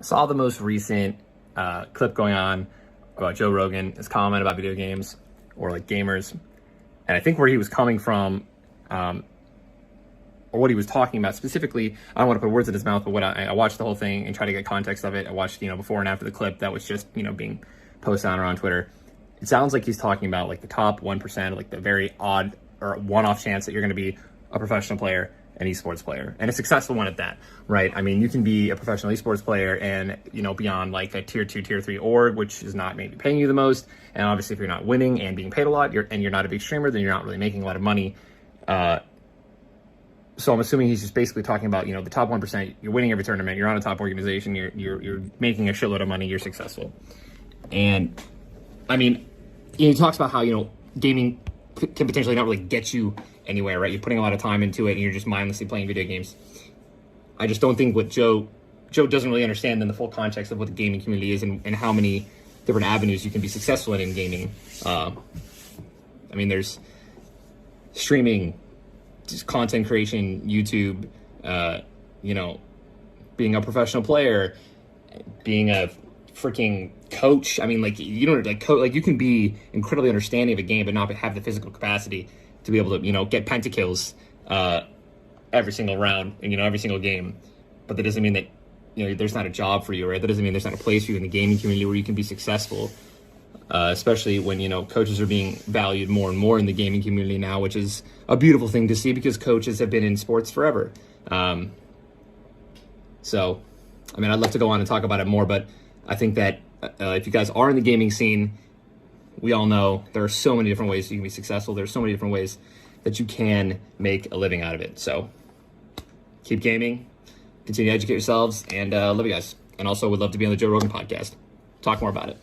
saw the most recent clip going on about Joe Rogan, his comment about video games or like gamers. And I think where he was coming from, or what he was talking about specifically, I don't want to put words in his mouth, but what I watched the whole thing and try to get context of it. I watched, before and after the clip that was just, being posted on or on Twitter. It sounds like he's talking about like the top 1%, like the very odd or one-off chance that you're going to be a professional player, an esports player, and a successful one at that, right? I mean, you can be a professional esports player and, beyond like a tier 2, tier 3 org, which is not maybe paying you the most. And obviously if you're not winning and being paid a lot, you're not a big streamer, then you're not really making a lot of money. So I'm assuming he's just basically talking about, the top 1%, you're winning every tournament, you're on a top organization, you're making a shitload of money, you're successful. And I mean, he talks about how, gaming can potentially not really get you anywhere, right? You're putting a lot of time into it and you're just mindlessly playing video games. I just don't think what Joe doesn't really understand in the full context of what the gaming community is and how many different avenues you can be successful in gaming. I mean, there's streaming, just content creation, YouTube, being a professional player, being a freaking coach. I mean, you can be incredibly understanding of a game but not have the physical capacity to be able to get pentakills every single round and every single game. But that doesn't mean that there's not a job for you, right? That doesn't mean there's not a place for you in the gaming community where you can be successful, especially when coaches are being valued more and more in the gaming community now, which is a beautiful thing to see because coaches have been in sports forever. So I mean, I'd love to go on and talk about it more, but I think that if you guys are in the gaming scene, we all know there are so many different ways you can be successful. There's so many different ways that you can make a living out of it. So keep gaming, continue to educate yourselves, and love you guys. And also would love to be on the Joe Rogan podcast. Talk more about it.